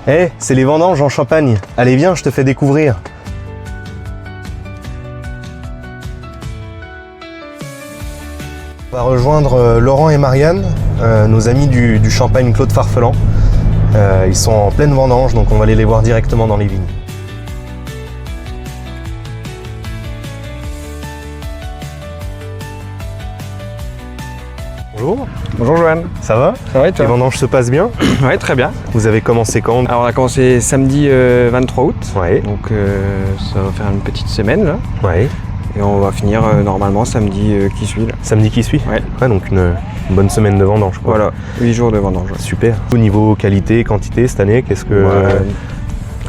Eh, c'est les vendanges en Champagne. Allez, viens, je te fais découvrir. On va rejoindre Laurent et Marianne, nos amis du Champagne Claude Farfelan. Ils sont en pleine vendange, donc on va aller les voir directement dans les vignes. Bonjour. Bonjour Johan. Ça va? Ça va et toi? Les vendanges se passent bien? Ouais, très bien. Vous avez commencé quand? Alors on a commencé samedi 23 août, Ouais. donc ça va faire une petite semaine là. Ouais. Et on va finir normalement samedi qui suit là. Samedi qui suit? Ouais. Donc une bonne semaine de vendange, quoi. Voilà, 8 jours de vendange. Ouais. Super. Au niveau qualité, quantité, cette année, qu'est-ce que...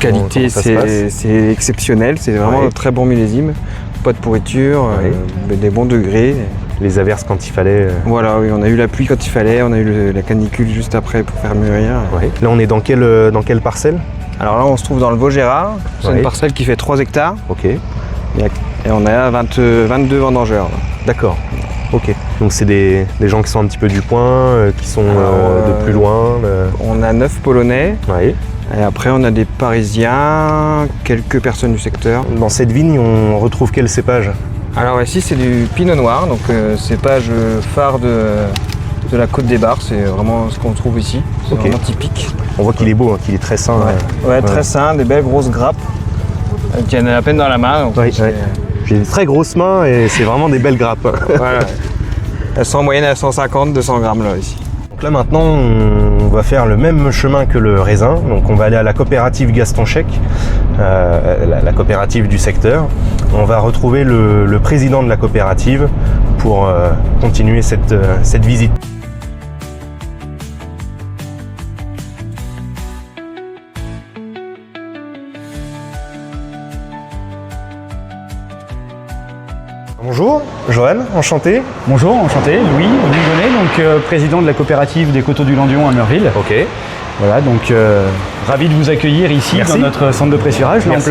Qualité, comment ça se passe? c'est exceptionnel, c'est vraiment Ouais. un très bon millésime. Pas de pourriture, des bons degrés. Les averses quand il fallait... Voilà, oui, on a eu la pluie quand il fallait, on a eu la canicule juste après pour faire mûrir. Ouais. Là, on est dans quelle parcelle? Alors là, on se trouve dans le Vaugirard, c'est Ouais. une parcelle qui fait 3 hectares Ok. et on a 22 vendangeurs. Là. D'accord. Ok. Donc c'est des gens qui sont un petit peu du coin, qui sont de plus loin. On a 9 Polonais. Ouais. Et après, on a des Parisiens, quelques personnes du secteur. Dans cette vigne, on retrouve quel cépage? Alors ici, c'est du Pinot Noir, donc cépage phare de la Côte des Bars. C'est vraiment ce qu'on trouve ici. C'est Ok. vraiment typique. On voit qu'il est beau, hein, qu'il est très sain. Ouais, très sain, des belles grosses grappes. Qui tiennent à peine dans la main. Donc Ouais, c'est- ouais. J'ai des très grosses mains et c'est vraiment des belles grappes. Voilà. Elles sont en moyenne à 150-200 grammes là ici. Donc là maintenant, on va faire le même chemin que le raisin. Donc on va aller à la coopérative Gaston Chek, la coopérative du secteur. On va retrouver le président de la coopérative pour continuer cette visite. Bonjour, Johan, enchanté. Bonjour, enchanté, Louis Gonnet, donc président de la coopérative des Coteaux du Landion à Meurville. Ok. Voilà, donc ravi de vous accueillir ici Merci. dans notre centre de pressurage, là, Merci.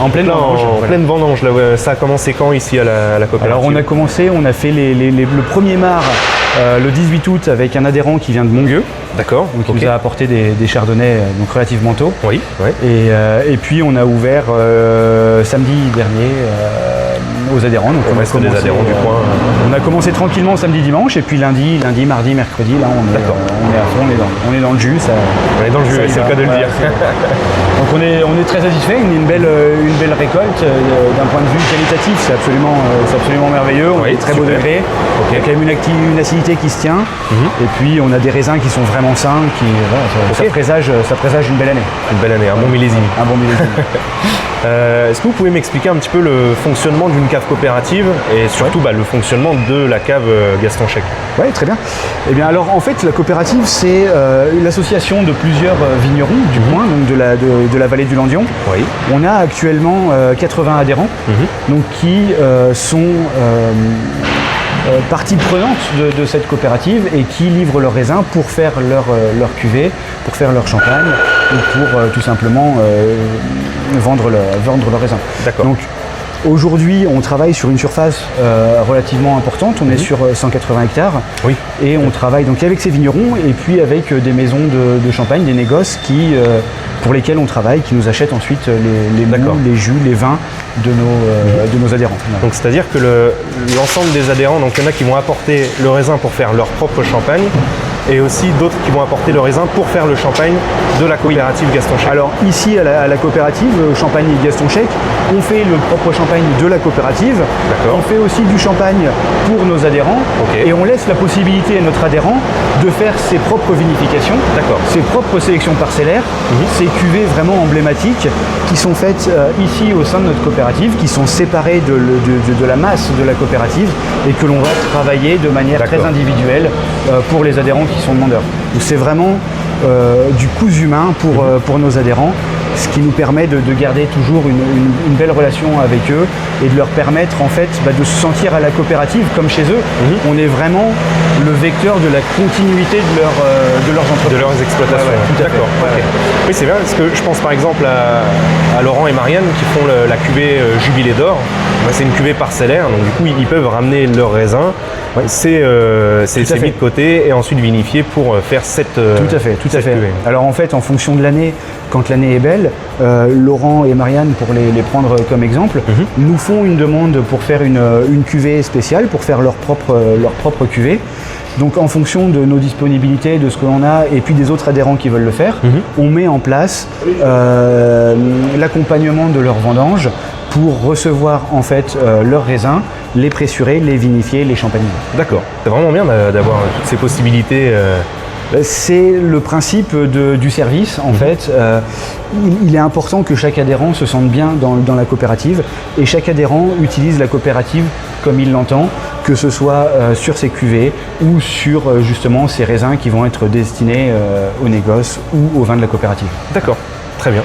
en pleine Là, vendange. en Voilà. pleine vendange, là, ouais. Ça a commencé quand ici à la coopérative? Alors on a commencé, on a fait le premier mar le 18 août avec un adhérent qui vient de Montgueux, D'accord. donc il ok. nous a apporté des chardonnays donc relativement tôt. Oui, ouais. Et puis on a ouvert samedi dernier aux adhérents. Donc On reste des adhérents du coin. On a commencé tranquillement samedi, dimanche, et puis lundi, mardi, mercredi, là on est à fond, on est dans le jus. Ça, On est dans le jus, ça y c'est le va. cas de le Voilà, dire. donc on est très satisfait, une belle récolte d'un point de vue qualitatif, c'est absolument merveilleux. On Oui, a des très beaux super. degrés. Il y a quand même une acidité qui se tient. Et puis on a des raisins qui sont vraiment sains, ça présage une belle année, Une belle année, un bon millésime. un bon millésime. Est-ce que vous pouvez m'expliquer un petit peu le fonctionnement d'une cave coopérative et surtout le fonctionnement de la cave Gaston Chek? Oui, très bien. Eh bien, alors, en fait, la coopérative, c'est l'association de plusieurs vignerons du coin, donc de la vallée du Landion. Oui. On a actuellement 80 adhérents, donc qui sont partie prenante de cette coopérative et qui livrent leurs raisins pour faire leur cuvée, pour faire leur champagne ou pour tout simplement vendre leurs raisins. D'accord. Donc, aujourd'hui, on travaille sur une surface relativement importante. On est sur 180 hectares. Oui. Et on travaille donc avec ces vignerons et puis avec des maisons de champagne, des négoces pour lesquels on travaille, qui nous achètent ensuite les D'accord. mous, les jus, les vins de nos adhérents. Voilà. Donc c'est-à-dire que l'ensemble des adhérents, donc il y en a qui vont apporter le raisin pour faire leur propre champagne et aussi d'autres qui vont apporter le raisin pour faire le champagne de la coopérative Gaston Chek. Alors ici à la coopérative Champagne et Gaston Chek, on fait le propre champagne de la coopérative. D'accord. On fait aussi du champagne pour nos adhérents. Ok. Et on laisse la possibilité à notre adhérent de faire ses propres vinifications, D'accord. ses propres sélections parcellaires, ces cuvées vraiment emblématiques qui sont faites ici au sein de notre coopérative, qui sont séparées de la masse de la coopérative et que l'on va travailler de manière très D'accord. individuelle pour les adhérents qui sont demandeurs. Donc c'est vraiment du cousu humain pour nos adhérents, ce qui nous permet de garder toujours une belle relation avec eux et de leur permettre en fait de se sentir à la coopérative comme chez eux. On est vraiment le vecteur de la continuité de leurs entreprises. De leurs exploitations. Ouais, tout à fait. D'accord. Ouais, ok. ouais. Oui, c'est bien parce que je pense par exemple à Laurent et Marianne qui font la cuvée Jubilé d'or. C'est une cuvée parcellaire, donc du coup ils peuvent ramener leurs raisins Ouais, c'est mis de côté et ensuite vinifié pour faire cette Tout à fait. cuvée. Alors en fait, en fonction de l'année, quand l'année est belle, Laurent et Marianne, pour les prendre comme exemple, nous font une demande pour faire une cuvée spéciale, pour faire leur propre cuvée. Donc en fonction de nos disponibilités, de ce que l'on a et puis des autres adhérents qui veulent le faire, on met en place l'accompagnement de leur vendange pour recevoir en fait leurs raisins, les pressurer, les vinifier, les champagner. D'accord, c'est vraiment bien d'avoir toutes ces possibilités. C'est le principe du service en fait. Il est important que chaque adhérent se sente bien dans la coopérative et chaque adhérent utilise la coopérative comme il l'entend, que ce soit sur ses cuvées ou sur justement ces raisins qui vont être destinés au négoce ou au vin de la coopérative. D'accord, très bien.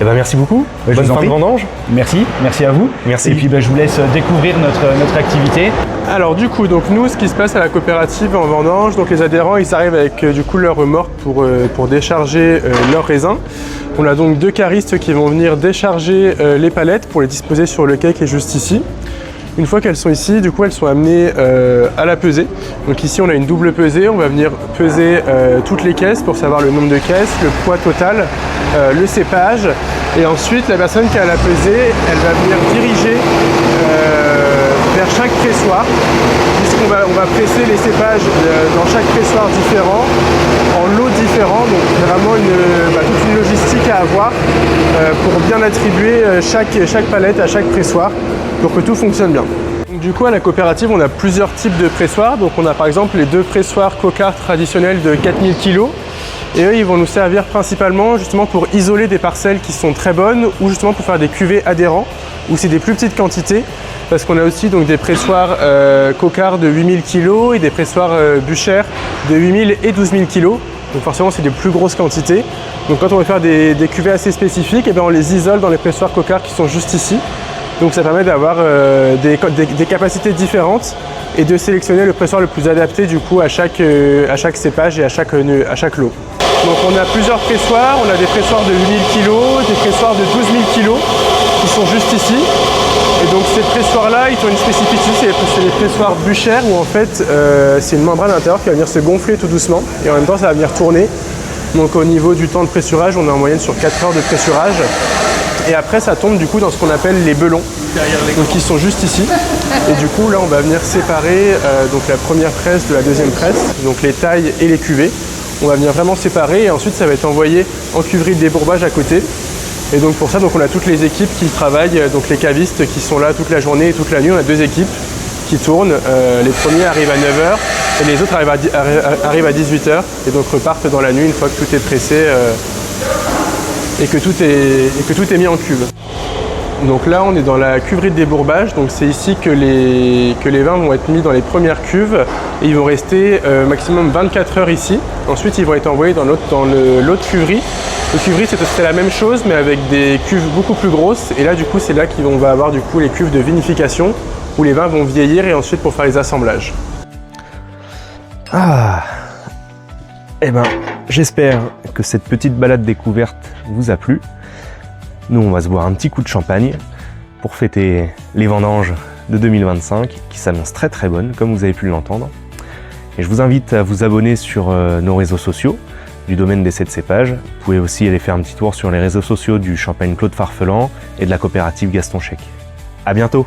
Eh ben, merci beaucoup. Bonne fin de vendange. Merci à vous. Merci. Et puis je vous laisse découvrir notre activité. Alors du coup, nous, ce qui se passe à la coopérative en vendange, donc les adhérents, ils arrivent avec du coup leur remorque pour décharger leurs raisins. On a donc 2 caristes qui vont venir décharger les palettes pour les disposer sur le quai qui est juste ici. Une fois qu'elles sont ici, du coup, elles sont amenées à la pesée. Donc ici, on a une double pesée. On va venir peser toutes les caisses pour savoir le nombre de caisses, le poids total, le cépage. Et ensuite, la personne qui a la pesée, elle va venir diriger vers chaque pressoir, puisqu'on va presser les cépages dans chaque pressoir différent, en lots différents. Donc vraiment toute une logistique à avoir pour bien attribuer chaque palette à chaque pressoir, pour que tout fonctionne bien. Du coup, à la coopérative, on a plusieurs types de pressoirs. Donc on a par exemple les 2 pressoirs Cocard traditionnels de 4000 kg. Et eux, ils vont nous servir principalement justement pour isoler des parcelles qui sont très bonnes ou justement pour faire des cuvées adhérents où c'est des plus petites quantités. Parce qu'on a aussi donc des pressoirs Cocard de 8000 kg et des pressoirs Bucher de 8000 et 12000 kg. Donc forcément, c'est des plus grosses quantités. Donc quand on veut faire des cuvées assez spécifiques, on les isole dans les pressoirs Cocard qui sont juste ici. Donc ça permet d'avoir des capacités différentes et de sélectionner le pressoir le plus adapté du coup à chaque cépage et à chaque lot. Donc on a plusieurs pressoirs, on a des pressoirs de 8000 kg, des pressoirs de 12000 kg qui sont juste ici. Et donc ces pressoirs-là, ils ont une spécificité, c'est les pressoirs Bucher où en fait c'est une membrane à l'intérieur qui va venir se gonfler tout doucement et en même temps ça va venir tourner. Donc au niveau du temps de pressurage, on est en moyenne sur 4 heures de pressurage. Et après ça tombe du coup dans ce qu'on appelle les belons, donc qui sont juste ici. Et du coup là on va venir séparer donc la première presse de la deuxième presse, donc les tailles et les cuvées. On va venir vraiment séparer et ensuite ça va être envoyé en cuverie de débourbage à côté. Et donc pour ça on a toutes les équipes qui travaillent, donc les cavistes qui sont là toute la journée et toute la nuit. On a 2 équipes qui tournent. Les premiers arrivent à 9h et les autres arrivent à 18h et donc repartent dans la nuit une fois que tout est pressé et que tout est mis en cuve. Donc là on est dans la cuverie de débourbage, donc c'est ici que les vins vont être mis dans les premières cuves et ils vont rester maximum 24 heures ici. Ensuite ils vont être envoyés dans l'autre cuverie. Le cuverie c'est la même chose mais avec des cuves beaucoup plus grosses et là du coup c'est là qu'on va avoir du coup les cuves de vinification où les vins vont vieillir et ensuite pour faire les assemblages. Ah, eh ben, j'espère que cette petite balade découverte vous a plu. Nous, on va se boire un petit coup de champagne pour fêter les vendanges de 2025 qui s'annoncent très très bonnes, comme vous avez pu l'entendre. Et je vous invite à vous abonner sur nos réseaux sociaux du domaine des 7 cépages. Vous pouvez aussi aller faire un petit tour sur les réseaux sociaux du Champagne Claude Farfelan et de la coopérative Gaston Chek. À bientôt!